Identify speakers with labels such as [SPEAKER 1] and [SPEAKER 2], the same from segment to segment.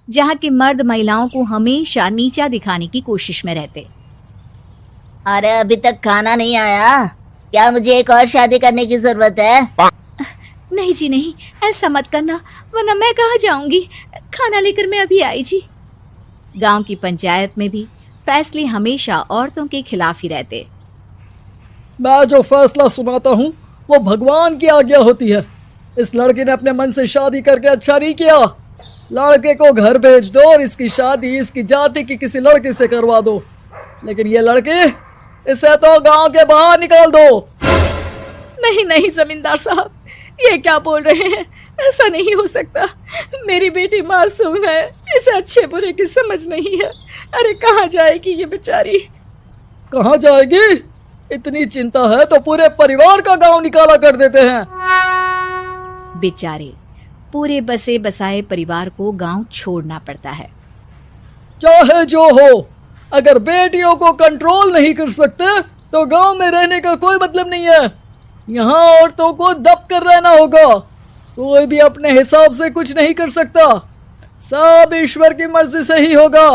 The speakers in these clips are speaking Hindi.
[SPEAKER 1] जहाँ के मर्द महिलाओं को हमेशा नीचा दिखाने की कोशिश में रहते।
[SPEAKER 2] अरे अभी तक खाना नहीं आया, क्या मुझे एक और शादी करने की जरूरत है?
[SPEAKER 1] नहीं जी नहीं, ऐसा मत करना, वरना मैं कहाँ जाऊंगी। खाना लेकर मैं अभी आई जी। गांव की पंचायत में भी फैसले हमेशा औरतों के खिलाफ ही रहते।
[SPEAKER 3] मैं जो फैसला सुनाता हूँ वो भगवान की आज्ञा होती है। इस लड़के ने अपने मन से शादी करके अच्छा नहीं किया। लड़के को घर भेज दो और इसकी शादी इसकी जाति की किसी लड़के से करवा दो। लेकिन ये लड़के, इसे तो गांव के बाहर निकाल दो।
[SPEAKER 1] नहीं नहीं जमींदार साहब, ये क्या बोल रहे हैं? ऐसा नहीं हो सकता। मेरी बेटी मासूम है, इसे अच्छे बुरे की समझ नहीं है। अरे कहाँ जाएगी ये बेचारी?
[SPEAKER 3] कहाँ जाएगी? इतनी चिंता है तो पूरे परिवार का गांव निकाला कर देते हैं।
[SPEAKER 1] बेचारे पूरे बसे बसाए परिवार को गांव छोड़ना पड़ता है।
[SPEAKER 3] चाहे जो हो, अगर बेटियों को कंट्रोल नहीं कर सकते तो गांव में रहने का कोई मतलब नहीं है। यहाँ औरतों को दब कर रहना होगा। कोई भी अपने हिसाब से कुछ नहीं कर सकता, सब ईश्वर की मर्जी से ही होगा।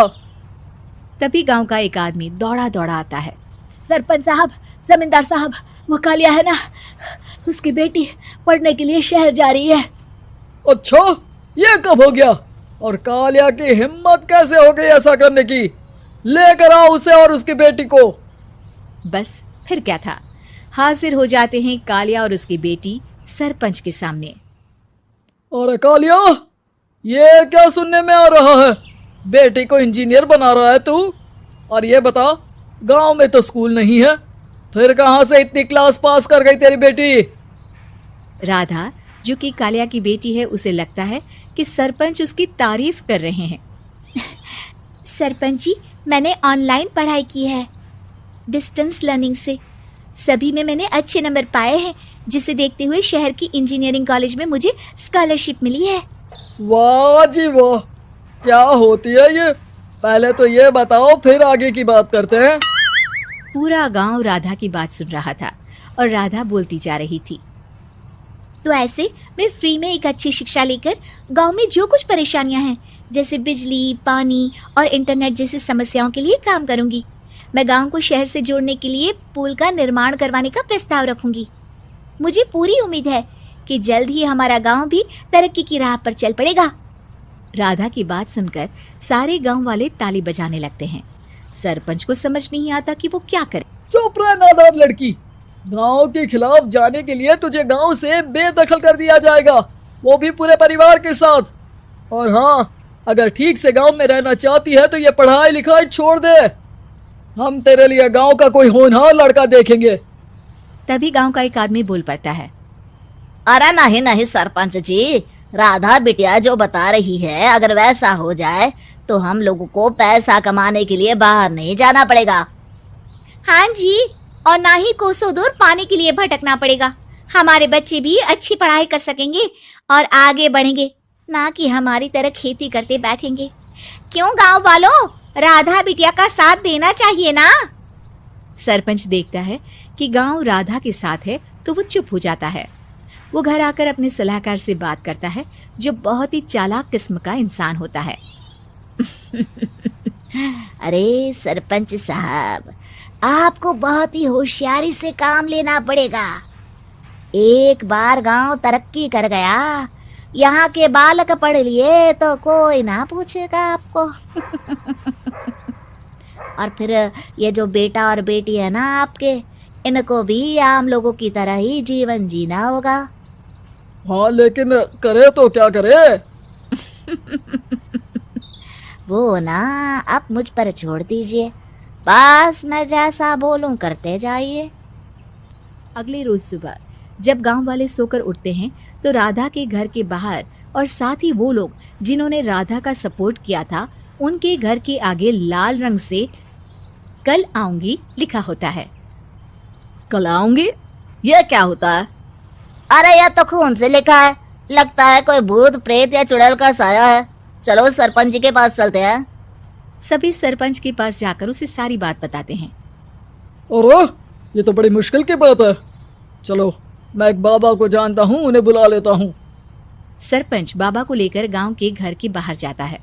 [SPEAKER 1] तभी गांव का एक आदमी दौड़ा दौड़ा आता है। सरपंच साहब, जमींदार साहब, वो कालिया है ना, उसकी बेटी पढ़ने के लिए शहर जा रही है।
[SPEAKER 3] अच्छा, ये कब हो गया? और कालिया की हिम्मत कैसे हो गई ऐसा करने की? लेकर आओ उसे और उसकी बेटी को।
[SPEAKER 1] बस फिर क्या था, हाजिर हो जाते हैं कालिया और उसकी बेटी सरपंच के सामने।
[SPEAKER 3] अरे कालिया, ये क्या सुनने में आ रहा है? बेटी को इंजीनियर बना रहा है तू? और ये बता, गांव में तो स्कूल नहीं है, फिर कहां से इतनी क्लास पास कर गई तेरी बेटी?
[SPEAKER 1] राधा, जो कि कालिया की बेटी है, उसे लगता है कि सरपंच उसकी तारीफ कर रहे हैं। सरपंच जी, मैंने ऑनलाइन पढ़ाई की है, डिस्टेंस लर्निंग से। सभी में मैंने अच्छे नंबर पाए हैं, जिसे देखते हुए शहर की इंजीनियरिंग कॉलेज में मुझे स्कॉलरशिप मिली है।
[SPEAKER 3] वाह जी वाह, क्या होती है ये? पहले तो ये बताओ, फिर आगे की बात करते हैं।
[SPEAKER 1] पूरा गांव राधा की बात सुन रहा था और राधा बोलती जा रही थी। तो ऐसे मैं फ्री में एक अच्छी शिक्षा लेकर गांव में जो कुछ परेशानियां हैं, जैसे बिजली, पानी और इंटरनेट जैसी समस्याओं के लिए काम करूंगी। मैं गांव को शहर से जोड़ने के लिए पुल का निर्माण करवाने का प्रस्ताव रखूंगी। मुझे पूरी उम्मीद है कि जल्द ही हमारा गांव भी तरक्की की राह पर चल पड़ेगा। राधा की बात सुनकर सारे गांव वाले ताली बजाने लगते हैं। सरपंच को समझ नहीं आता कि वो क्या करे।
[SPEAKER 3] चुप रह नादान लड़की, गांव के खिलाफ जाने के लिए तुझे गांव से बेदखल कर दिया जाएगा, वो भी पूरे परिवार के साथ। और हाँ, अगर ठीक से गांव में रहना चाहती है तो ये पढ़ाई लिखाई छोड़ दे। हम तेरे लिए गांव का कोई होनहार लड़का देखेंगे।
[SPEAKER 1] तभी गांव का एक आदमी बोल पड़ता है।
[SPEAKER 2] अरे नहीं नहीं सरपंच जी, राधा बिटिया जो बता रही है, अगर वैसा हो जाए तो हम लोगों को पैसा कमाने के लिए बाहर नहीं जाना पड़ेगा।
[SPEAKER 1] हाँ जी, और ना ही कोसों दूर पानी के लिए भटकना पड़ेगा। हमारे बच्चे भी अच्छी पढ़ाई कर सकेंगे और आगे बढ़ेंगे, ना कि हमारी तरह खेती करते बैठेंगे। क्यों गांव वालों, राधा बिटिया का साथ देना चाहिए ना। सरपंच देखता है कि गांव राधा के साथ है तो वो चुप हो जाता है। वो घर आकर अपने सलाहकार से बात करता है, जो बहुत ही चालाक किस्म का इंसान होता है।
[SPEAKER 2] अरे सरपंच साहब, आपको बहुत ही होशियारी से काम लेना पड़ेगा। एक बार गांव तरक्की कर गया, यहाँ के बालक पढ़ लिए तो कोई ना पूछेगा आपको। और फिर ये जो बेटा और बेटी है ना आपके, इनको भी आम लोगों की तरह ही जीवन जीना होगा।
[SPEAKER 3] हाँ, लेकिन करे तो क्या करे?
[SPEAKER 2] वो ना आप मुझ पर छोड़ दीजिए, बस मैं जैसा बोलूं करते जाइए।
[SPEAKER 1] अगले रोज सुबह जब गांव वाले सोकर उठते हैं तो राधा के घर के बाहर और साथ ही वो लोग जिन्होंने राधा का सपोर्ट किया था, उनके घर के आगे लाल रंग से कल आऊंगी लिखा होता है।
[SPEAKER 2] कल आऊंगी? ये क्या होता है? अरे यह तो खून से लिखा है, लगता है कोई भूत प्रेत या चुड़ैल का साया है। चलो सरपंच जी के पास चलते हैं।
[SPEAKER 1] सभी सरपंच के पास जाकर उसे सारी बात बताते हैं।
[SPEAKER 3] अरे ये तो बड़ी मुश्किल की बात है। चलो, मैं एक बाबा को जानता हूँ, उन्हें बुला लेता हूँ।
[SPEAKER 1] सरपंच बाबा को लेकर गांव के घर के बाहर जाता है।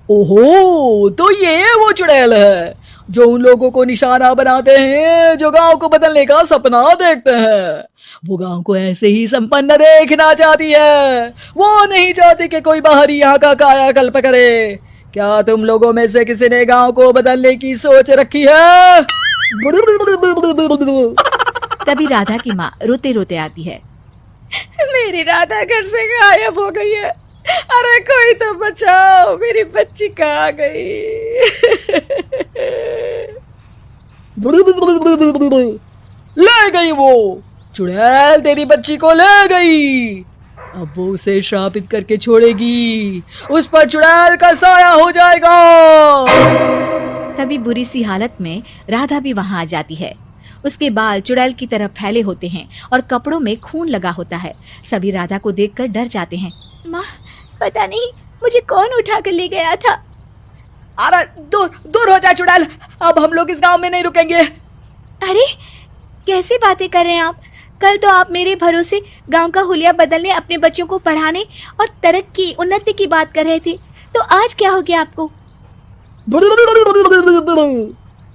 [SPEAKER 3] ओहो, तो ये वो चुड़ैल है जो उन लोगों को निशाना बनाते हैं जो गांव को बदलने का सपना देखते हैं। वो गांव को ऐसे ही संपन्न देखना चाहती है। वो नहीं चाहती कि कोई बाहरी यहाँ का कायाकल्प करे। क्या तुम लोगों में से किसी ने गांव को बदलने की सोच रखी है?
[SPEAKER 1] तभी राधा की माँ रोते रोते आती है।
[SPEAKER 4] मेरी राधा घर से गायब हो गई है। अरे कोई तो बचाओ, मेरी बच्ची कहाँ गई?
[SPEAKER 3] ले गई वो चुड़ैल, तेरी बच्ची को ले गई। अब वो उसे श्रापित करके छोड़ेगी। उस पर चुड़ैल का साया हो जाएगा।
[SPEAKER 1] तभी बुरी सी हालत में राधा भी वहां आ जाती है। उसके बाल चुड़ैल की तरफ फैले होते हैं और कपड़ों में खून लगा होता है। सभी राधा को देखकर डर जाते हैं।
[SPEAKER 2] माँ, पता नहीं मुझे कौन उठा कर ले गया था।
[SPEAKER 3] अरे दूर दूर हो जा चुड़ैल, अब हम लोग इस गांव में नहीं रुकेंगे।
[SPEAKER 2] अरे कैसी बातें कर रहे हैं आप? कल तो आप मेरे भरोसे गांव का हुलिया बदलने, अपने बच्चों को पढ़ाने और तरक्की उन्नति की बात कर रहे थे, तो आज क्या हो गया आपको?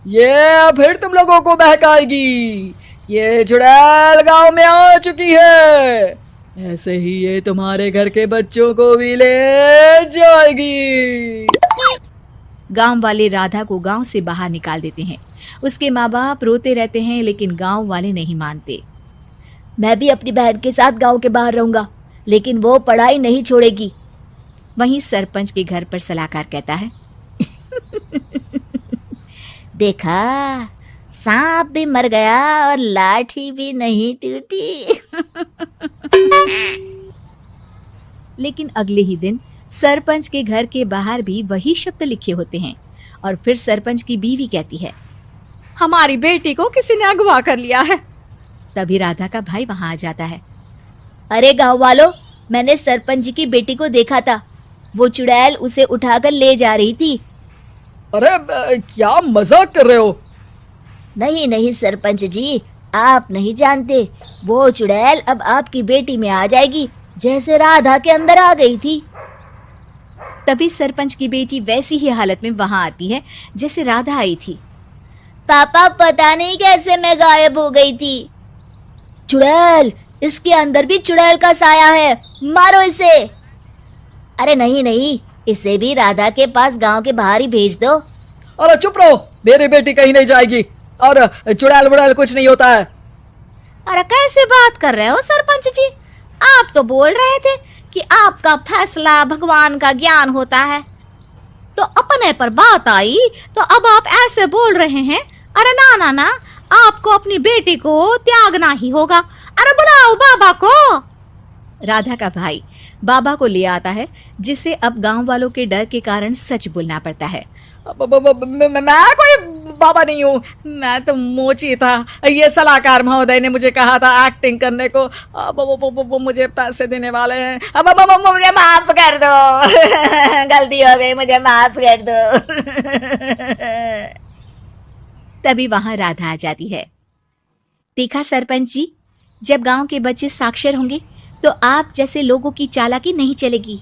[SPEAKER 3] ये फिर तुम लोगों को बहकाएगी। ये चुड़ैल गांव में आ चुकी है। ऐसे ही ये तुम्हारे घर के बच्चों को भी ले जाएगी।
[SPEAKER 1] गांव वाले राधा को गांव से बाहर निकाल देते हैं। उसके माँ बाप रोते रहते हैं, लेकिन गांव वाले नहीं मानते।
[SPEAKER 2] मैं भी अपनी बहन के साथ गांव के बाहर रहूंगा, लेकिन वो पढ़ाई नहीं छोड़ेगी।
[SPEAKER 1] वहीं सरपंच के घर पर सलाहकार कहता है,
[SPEAKER 2] देखा, सांप भी मर गया और लाठी भी नहीं टूटी।
[SPEAKER 1] लेकिन अगले ही दिन सरपंच के घर के बाहर भी वही शब्द लिखे होते हैं। और फिर सरपंच की बीवी कहती है,
[SPEAKER 4] हमारी बेटी को किसी ने अगवा कर लिया है।
[SPEAKER 1] तभी राधा का भाई वहां आ जाता है।
[SPEAKER 2] अरे गांव वालों, मैंने सरपंच जी की बेटी को देखा था। वो चुड़ैल उसे उठाकर ले जा रही थी।
[SPEAKER 3] अरे क्या मजाक कर रहे हो?
[SPEAKER 2] नहीं नहीं सरपंच जी, आप नहीं जानते। वो चुड़ैल अब आपकी बेटी में आ जाएगी, जैसे राधा के अंदर आ गई थी।
[SPEAKER 1] तभी सरपंच की बेटी वैसी ही हालत में वहां आती है जैसे राधा आई थी।
[SPEAKER 2] पापा, पता नहीं कैसे मैं गायब हो गई थी। चुड़ैल, इसके अंदर भी चुड़ैल का साया है, मारो इसे। अरे नहीं नहीं, इसे भी राधा के पास गांव के बाहर ही भेज दो।
[SPEAKER 3] अरे चुप रहो, मेरी बेटी कहीं नहीं जाएगी और चुड़ैल वुड़ैल कुछ नहीं होता है।
[SPEAKER 4] अरे कैसे बात कर रहे हो सरपंच जी? आप तो बोल रहे थे कि आपका फैसला भगवान का ज्ञान होता है, तो अपने पर बात आई तो अब आप ऐसे बोल रहे हैं। अरे ना ना ना, आपको अपनी बेटी को त्यागना ही होगा। अरे बुलाओ बाबा को।
[SPEAKER 1] राधा का भाई बाबा को ले आता है, जिसे अब गांव वालों के डर के कारण सच बोलना पड़ता है।
[SPEAKER 4] मैं कोई बाबा नहीं हूँ, मैं तो मोची था। ये सलाहकार महोदय ने मुझे कहा था एक्टिंग करने को। अब वो मुझे पैसे देने वाले हैं। अब मुझे माफ कर दो। गलती हो गई, मुझे माफ कर दो।
[SPEAKER 1] तभी वहां राधा आ जाती है। देखा सरपंच जी, जब गांव के बच्चे साक्षर होंगे तो आप जैसे लोगों की चालाकी नहीं चलेगी।